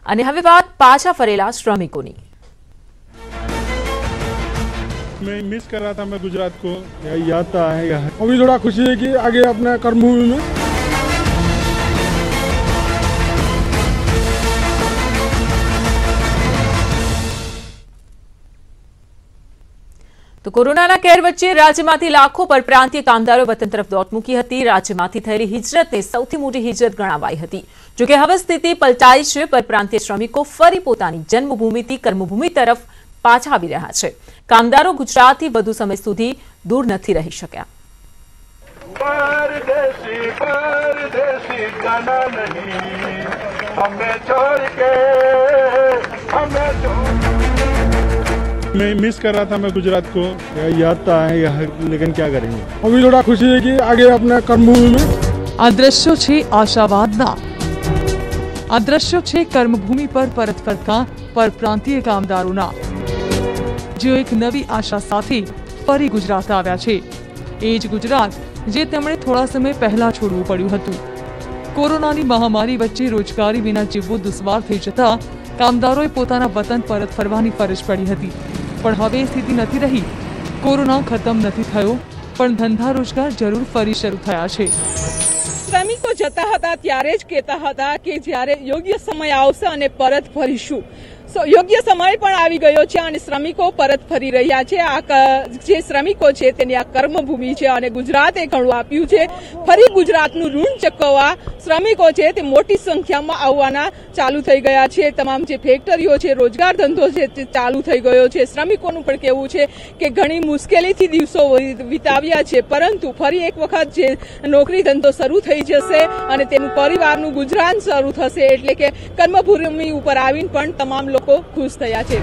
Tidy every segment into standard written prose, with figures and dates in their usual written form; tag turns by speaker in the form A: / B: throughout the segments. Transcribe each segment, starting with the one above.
A: અને હવે વાત પાછા ફરેલા શ્રમિકોની।
B: मैं मिस कर रहा था मैं गुजरात को, याद तो आएगा। अभी थोड़ा खुशी है कि आगे अपना कर्मभूमि में।
A: तो कोरोना केर वच्चे राज्यमांथी लाखों परप्रांतीय कामदारो वतन तरफ दौड़ मूकी हती। राज्यमांथी थयेली हिजरतने सौथी मोटी हिजरत गणावाई हती। जो कि हवे स्थिति पलटाई छे। परप्रांतीय श्रमिको फरी पोतानी जन्मभूमिथी कर्मभूमि तरफ पाछा आवी रह्या छे। कामदारो गुजरातथी વધુ समय सुधी दूर નથી રહી શક્યા।
B: मैं मिस कर रहा था मैं गुजरात को, याद तो आएगा, लेकिन क्या करेंगे। अभी थोड़ा खुशी है कि आगे अपना कर्मभूमि में।
C: आ दृश्यो छे आशावादना। आ दृश्यो छे कर्मभूमि पर परत फरता परप्रांतीय कामदारोना, जो एक नवी आशा साथे फरी गुजरात आव्या छे। ए ज गुजरात जे तेमणे थोड़ा समय पहला छोड़वू पड्युं हतुं। कोरोनानी महामारी वच्चे रोजगारी विना जीववुं दुश्वार थई जता कामदारोए पोताना वतन परत फरवानी फरज पड़ी हती। पण हवे स्थिति नथी रही। कोरोना खत्म नथी थयो, पण धंधा रोजगार जरूर फरी शरू थया छे।
D: श्रमिको जता हता त्यारे ज कहेता हता के ज्यारे योग्य समय आवशे अने परत फरीशुं। योग्य समय पण आवी गयो छे अने श्रमिको परत फरी रह्या छे। आ जे श्रमिको छे तेनी आ कर्मभूमि छे अने गुजराते घणुं आप्युं छे। फरी गुजरातनुं ऋण चूकववा श्रमिको छे ते मोटी संख्यामां आववाना चालू थई गया छे। तमाम जे फैक्टरीओ छे, रोजगार धंधो छे ते चालू थई गयो छे। श्रमिकोनुं पण कहेवुं छे के घणी मुश्केलीथी दिवसो विताव्या छे, परंतु फरी एक वखत जे नोकरी धंधो शरू थई जशे अने तेनुं परिवारनुं गुजरान शरू थशे, एटले के कर्मभूमि उपर आवीने पण तमाम लोको खुश थया छे।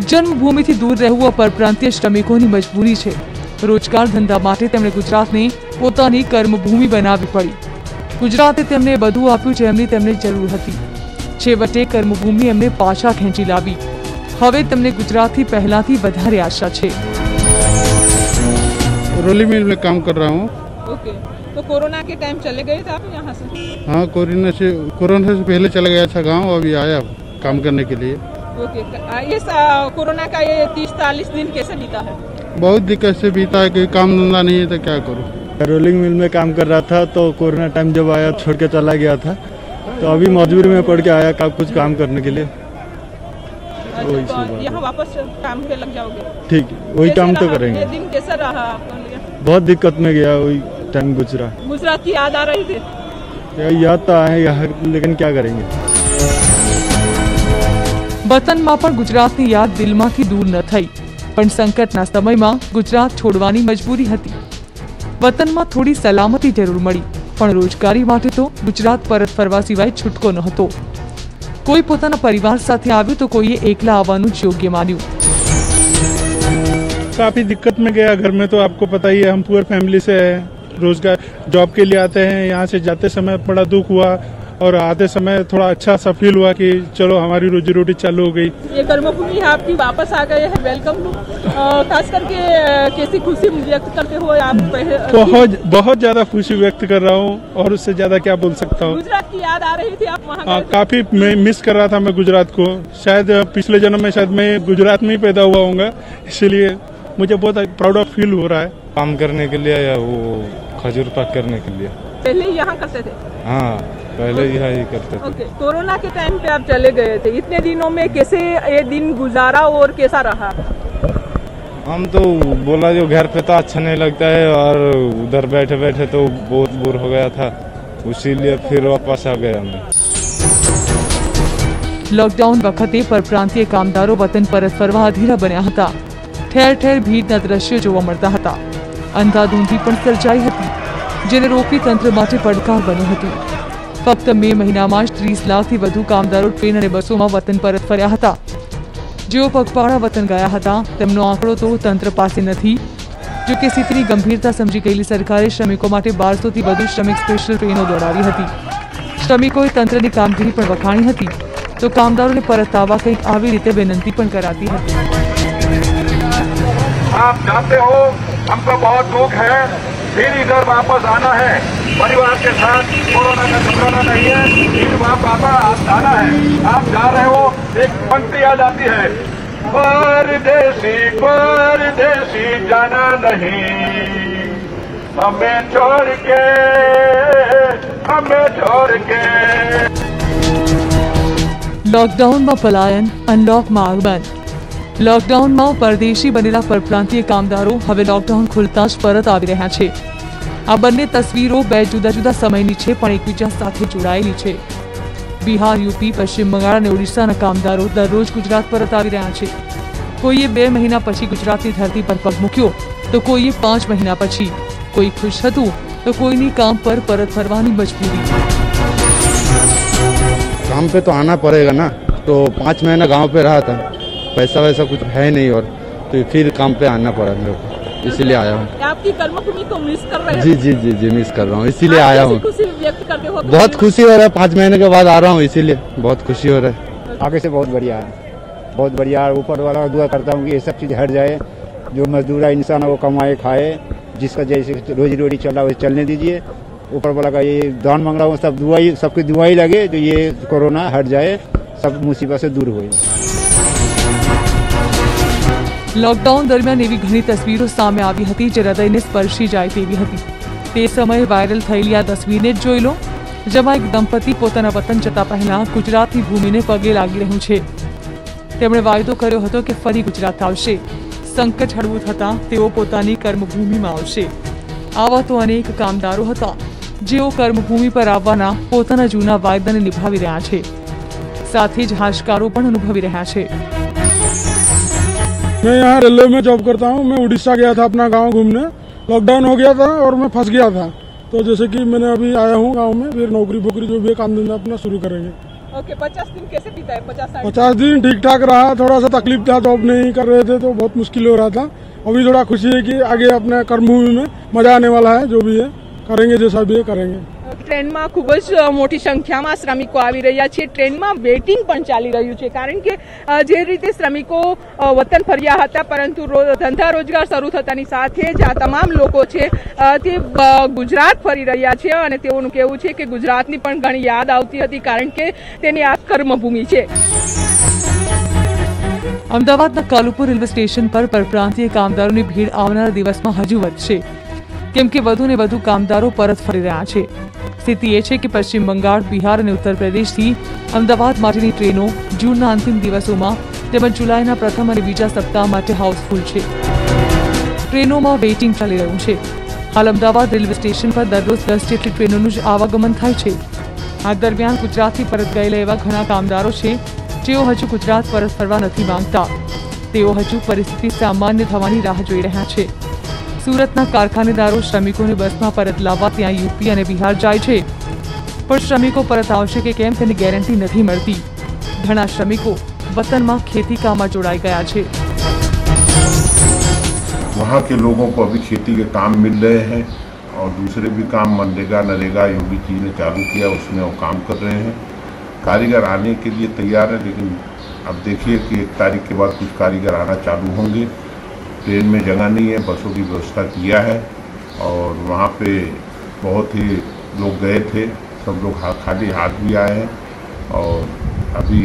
C: जन्मभूमिथी दूर रहेवुं परप्रांतीय श्रमिकोनी मजबूरी छे। रोजगार धंधा माटे तेमणे गुजरातने पोतानी कर्मभूमि बनावी पड़ी। गुजराते तेमणे बधुं आप्युं जेमनी तेमणे जरूर हती। छेवटे कर्मभूमि एमणे पाछा खेंची लावी। हवे तेमणे गुजरातथी पहेलाथी वधारे आशा छे।
B: रोली मिल में काम कर रहा हूँ।
D: ओके, तो कोरोना के टाइम चले गए थे आप यहाँ से?
B: हाँ, कोरोना से पहले चला गया था गाँव, अभी आया काम करने के लिए।
D: ओके, ये कोरोना का ये 30-40 दिन कैसे बीता है?
B: बहुत दिक्कत से बीता है, कोई काम धंधा नहीं है तो क्या करूँ। रोलिंग मिल में काम कर रहा था, तो कोरोना टाइम जब आया छोड़ के चला गया था, तो अभी मजबूरी में पड़ के आया कुछ काम करने के लिए।
D: तो यहाँ वापस काम पे लग जाओगे? ठीक,
B: वही काम तो करेंगे।
D: ये दिन कैसा रहा आपके लिए?
B: बहुत दिक्कत में गया, वही टाइम गुजरा।
D: गुजरात की याद आ रही थी?
B: याद तो आएगा, लेकिन क्या करेंगे।
C: वतનમાં પણ ગુજરાતની યાદ દિલમાંથી દૂર ન થઈ, પણ સંકટના સમયમાં ગુજરાત છોડવાની મજબૂરી હતી। વતનમાં થોડી સલામતી જરૂર મળી, પણ રોજગારી માટે તો ગુજરાત પરત ફરવા સિવાય છૂટકો નહોતો। કોઈ પોતાના પરિવાર સાથે આવ્યું તો કોઈએ એકલા આવવાનું જ યોગ્ય માન્યું।
B: काफी दिक्कत में गया। घर में तो आपको पता ही है, हम पुअर फैमिली से रोजगार जॉब के लिए आते हैं। यहाँ से जाते समय बड़ा दुख हुआ और आते समय थोड़ा अच्छा सा फील हुआ कि चलो हमारी रोजी रोटी चालू हो गई।
D: ये कर्मभूमि आपकी वापस आ गए हैं, वेलकम। खास करके कैसी खुशी व्यक्त करते हो आप?
B: बहुत ज्यादा खुशी व्यक्त कर रहा हूँ, और उससे ज्यादा क्या बोल सकता हूँ।
D: गुजरात की याद आ रही थी आप वहाँ?
B: काफी मैं मिस कर रहा था मैं गुजरात को। शायद पिछले जन्म में शायद मैं गुजरात में ही पैदा हुआ हूँगा, इसलिए मुझे बहुत प्राउड ऑफ फील हो रहा है।
E: काम करने के लिए या वो खजूर पाक करने के लिए?
D: पहले यहाँ करते थे?
E: हाँ, पहले यहाँ ही करते थे।
D: ओके, कोरोना के टाइम पे आप चले गए थे, इतने दिनों में कैसे ये दिन गुजारा और कैसा रहा?
E: हम तो बोला जो घर पे तो अच्छा नहीं लगता है, और उधर बैठे बैठे तो बहुत बोर हो गया था, इसीलिए फिर वापस आ गए हमने।
C: लॉकडाउन वखते परप्रांतीय कामदारो वतन परत फरवा अधीरा बन्या हता। ठेर ठेर भीड़ना दृश्यो जोवा मळता हता। अंधाधुंधी पण सर्जाई हती, जेने रोकवी तंत्र माटे પડકાર બન્યું હતું। फक्त मे महीनामां જ 30 લાખથી વધુ કામદારો ટ્રેન અને બસોમાં વતન પરત ફર્યા હતા। જેઓ પગપાળા વતન ગયા હતા તેમનો આંકડો તો તંત્ર પાસે નથી। જો કે સ્થિતિની ગંભીરતા સમજી ગયેલી સરકારે શ્રમિકો માટે 1200થી વધુ શ્રમિક સ્પેશિયલ ટ્રેનો દોડાવી હતી। શ્રમિકોએ તંત્રની કામગીરી પણ વખાણી હતી, તો કામદારોને પરત આવવા કંઈક આવી રીતે વિનંતી પણ કરાતી હતી।
F: आप जानते हो हमको बहुत दुख है, फिर इधर वापस आना है परिवार के साथ। कोरोना का खतरा नहीं है। वहाँ पापा जाना है, आप जा रहे हो, एक पंक्ति आ जाती है, परदेसी परदेसी जाना नहीं, हमें छोड़ के, हमें छोड़ के।
C: લોકડાઉનમાં પલાયન, અનલોકમાં આગમન। લોકડાઉનમાં પરદેશી બનેલા પરપ્રાંતીય કામદારો હવે લોકડાઉન ખુલતા જ પરત આવી રહ્યા છે। આ બંને તસવીરો બે જુદા જુદા સમયની છે, પણ એકબીજા સાથે જોડાયેલી છે। બિહાર, યુપી, પશ્ચિમ બંગાળ અને ઓડિશાના કામદારો દરરોજ ગુજરાત પરત આવી રહ્યા છે। કોઈએ 2 મહિના પછી ગુજરાતની ધરતી પર પગ મૂક્યો તો કોઈએ 5 મહિના પછી। કોઈ ખુશ હતું તો કોઈની કામ પર પરત ફરવાની મજબૂરી।
G: काम पे तो आना पड़ेगा ना, तो 5 महीना गांव पे रहा था, पैसा वैसा कुछ है नहीं, और तो फिर काम पे आना पड़ा मेरे को, इसीलिए आया हूँ।
D: आपकी कर्मभूमि को मिस कर रहे हैं?
G: जी जी जी जी मिस कर रहा हूँ, इसीलिए आया हूँ।
D: खुशी व्यक्त करते हो?
G: बहुत खुशी हो रहा है, 5 महीने के बाद आ रहा हूँ, इसीलिए बहुत खुशी हो रहा है।
H: आगे से बहुत बढ़िया है, बहुत बढ़िया। ऊपर वाला दुआ करता हूँ कि ये सब चीज़ हट जाए, जो मजदूर इंसान है वो कमाए खाए, जिसका जैसे रोजी रोटी चल रहा है वैसे चलने दीजिए। ऊपर वाला का ये दान मांग रहा हूँ, सब दुआई, सबकी दुआई लगे जो ये कोरोना हट जाए, सब मुसीबत से दूर होए।
C: લોકડાઉન દરમિયાન એવી ઘણી તસવીરો સામે આવી હતી જે હૃદયને સ્પર્શી જાય તેવી હતી। તે સમયે વાયરલ થયેલી આ તસવીરને જ જોઈ લો, જેમાં એક દંપતી પોતાના વતન જતા પહેલા ગુજરાતની ભૂમિને પગે લાગી રહ્યું છે। તેમણે વાયદો કર્યો હતો કે ફરી ગુજરાત આવશે, સંકટ હળવું થતાં તેઓ પોતાની કર્મભૂમિમાં આવશે। આવા તો અનેક કામદારો હતા જેઓ કર્મભૂમિ પર આવવાના પોતાના જૂના વાયદાને નિભાવી રહ્યા છે, સાથે જ હાશકારો પણ અનુભવી રહ્યા છે।
B: मैं यहाँ रेलवे में जॉब करता हूँ। मैं उड़ीसा गया था अपना गांव घूमने, लॉकडाउन हो गया था और मैं फंस गया था, तो जैसे कि मैंने अभी आया हूँ गांव में, फिर नौकरी फोकरी जो भी है काम धंधा अपना शुरू करेंगे।
D: ओके, 50 दिन कैसे बीता है?
B: 50 दिन ठीक ठाक रहा, थोड़ा सा तकलीफ था, जॉब नहीं कर रहे थे तो बहुत मुश्किल हो रहा था। अभी थोड़ा खुशी है कि आगे अपने कर्मभूमि में मजा आने वाला है, जो भी है करेंगे, जैसा भी है करेंगे।
D: ટ્રેનમાં ખૂબ જ મોટી સંખ્યામાં શ્રમિકો આવી રહ્યા છે। ટ્રેનમાં વેઇટિંગ પણ ચાલી રહ્યું છે, કારણ કે જે રીતે શ્રમિકો વતન ફર્યા હતા, પરંતુ ધંધા રોજગાર શરૂ થતાની સાથે જ આ તમામ લોકો છે તે ગુજરાત ફરી રહ્યા છે, અને તેઓનું કહેવું છે કે ગુજરાતની પણ ઘણી યાદ આવતી હતી, કારણ કે તેની આ કર્મભૂમિ છે।
C: અમદાવાદના કાલુપુર રેલવે સ્ટેશન પર પરપ્રાંતીય કામદારોની ભીડ આવનારા દિવસમાં હજુ વધશે, કેમ કે વધુ ને વધુ કામદારો પરત ફરી રહ્યા છે। સ્થિતિ એ છે કે પશ્ચિમ બંગાળ, બિહાર અને ઉત્તર પ્રદેશથી અમદાવાદ માટેની ટ્રેનો જૂનના અંતિમ દિવસોમાં તેમજ જુલાઈના પ્રથમ અને બીજા સપ્તાહ માટે હાઉસફુલ છે। ટ્રેનોમાં વેઇટિંગ ચાલી રહ્યું છે। હાલ અમદાવાદ રેલવે સ્ટેશન પર દરરોજ 10 જેટલી ટ્રેનોનું જ આવાગમન થાય છે। આ દરમિયાન ગુજરાતથી પરત ગયેલા એવા ઘણા કામદારો છે જેઓ હજુ ગુજરાત પરત ફરવા નથી માંગતા। તેઓ હજુ પરિસ્થિતિ સામાન્ય થવાની રાહ જોઈ રહ્યા છે। સુરતના કારખાનેદારો શ્રમિકોને બસમાં પરત લાવવા ત્યાં યુપી અને બિહાર જાય છે, પણ શ્રમિકો પરત આવશે કે કેમ તેની ગેરંટી નથી મળતી। ઘણા શ્રમિકો વતનમાં ખેતી કામમાં જોડાઈ ગયા છે।
I: वहाँ के लोगों को अभी खेती के काम मिल रहे हैं, और दूसरे भी काम मनरेगा नरेगा योगी जी ने चालू किया, उसमें वो काम कर रहे हैं। कारीगर आने के लिए तैयार है, लेकिन अब देखिए कि 1 तारीख के बाद कुछ कारीगर आना चालू होंगे। ट्रेन में जगह नहीं है, बसों की व्यवस्था किया है, और वहाँ पे बहुत ही लोग गए थे, सब लोग खाली हाथ भी आए हैं। और अभी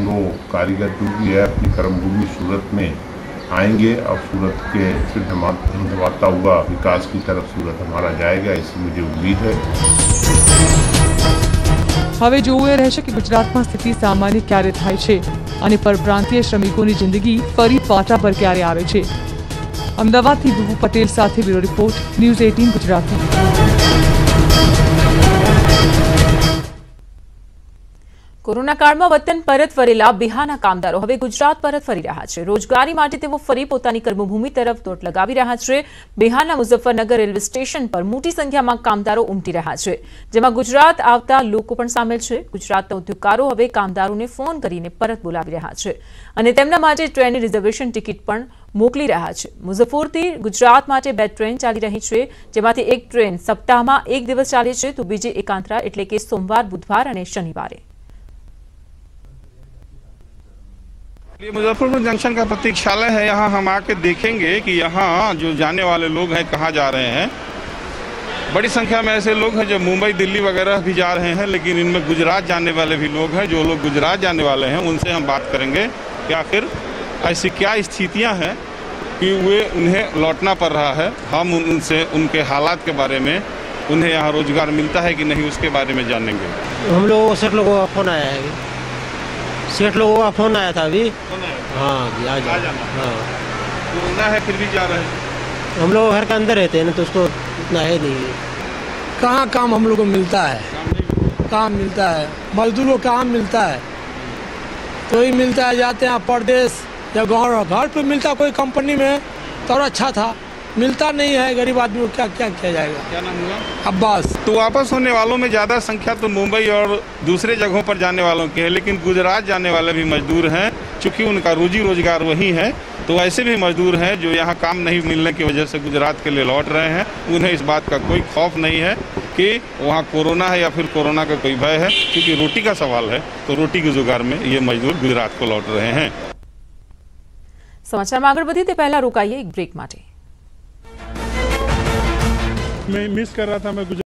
I: वो कारीगर जो भी है अपनी कर्मभूमि सूरत में आएंगे, और सूरत के फिर धमाता हुआ विकास की तरफ सूरत हमारा जाएगा, इसकी मुझे उम्मीद है।
C: હવે જોવું એ રહેશે કે ગુજરાતમાં સ્થિતિ સામાન્ય ક્યારે થાય છે અને પરપ્રાંતીય શ્રમિકોની જિંદગી ફરી પાટા પર ક્યારે આવે છે। અમદાવાદથી વિભુ પટેલ સાથે bureau report, news 18 Gujarati.
A: Corona કાળમાં વતન પરત ફરેલા બિહારના કામદારો હવે ગુજરાત પરત ફરી રહ્યા છે। રોજગારી માટે તેઓ ફરી પોતાની કર્મભૂમિ તરફ દોટ લગાવી રહ્યા છે। બિહારના મુઝફ્ફરનગર રેલવે સ્ટેશન પર મોટી સંખ્યામાં કામદારો ઉમટી રહ્યા છે, જેમાં ગુજરાત આવતા લોકો પણ સામેલ છે। ગુજરાતના ઉદ્યોગકારો હવે કામદારોને ફોન કરીને પરત બોલાવી રહ્યા છે અને તેમના માટે ટ્રેનની રિઝર્વેશન ટિકિટ પણ મોકલી રહ્યા છે। મુઝફ્ફરથી ગુજરાત માટે 2 ટ્રેન ચાલી રही છે, જેમાંથી એક ટ્રેન સપ્તાહમાં 1 દિવસ ચાલે છે, તો બીજી એકાંતરા એટલે કે સોમવાર, બુધવાર અને શનિવારે।
J: ये मुजफ्फरपुर जंक्शन का प्रतीक्षालय है। यहाँ हम आके देखेंगे कि यहाँ जो जाने वाले लोग हैं कहाँ जा रहे हैं। बड़ी संख्या में ऐसे लोग हैं जो मुंबई दिल्ली वगैरह भी जा रहे हैं, लेकिन इनमें गुजरात जाने वाले भी लोग हैं। जो लोग गुजरात जाने वाले हैं उनसे हम बात करेंगे कि आखिर ऐसी क्या स्थितियां हैं कि उन्हें लौटना पड़ रहा है। हम उनसे उनके हालात के बारे में, उन्हें यहाँ रोजगार मिलता है कि नहीं, उसके बारे में जानेंगे।
K: हम लोगों को 60 लोगों का फोन आया है, 60 लोगों का फोन आया था अभी। हाँ जी, आ जाना। हाँ,
J: कोरोना है फिर भी जा रहे हैं।
K: हम लोग घर के अंदर रहते हैं ना, तो उसको इतना है नहीं।
L: कहाँ काम हम लोग को मिलता है? काम मिलता है, मजदूरों को काम मिलता है, तो ही मिलता है। जाते हैं परदेश या घर पे मिलता, कोई कंपनी में तो और अच्छा था, मिलता नहीं है। गरीब आदमी को क्या क्या किया जाएगा।
J: क्या नाम हुआ?
L: अब्बास।
J: तो वापस होने वालों में ज़्यादा संख्या तो मुंबई और दूसरे जगहों पर जाने वालों की है, लेकिन गुजरात जाने वाले भी मजदूर हैं। चूँकि उनका रोजी रोजगार वही है, तो ऐसे भी मजदूर हैं जो यहाँ काम नहीं मिलने की वजह से गुजरात के लिए लौट रहे हैं। उन्हें इस बात का कोई खौफ नहीं है कि वहाँ कोरोना है या फिर कोरोना का कोई भय है, क्योंकि रोटी का सवाल है। तो रोटी के जुगाड़ में ये मजदूर गुजरात को लौट रहे हैं।
A: समाचार में आगे बढ़ी पहला रुकाइए एक ब्रेक माटे।
B: मैं मिस कर रहा था, मैं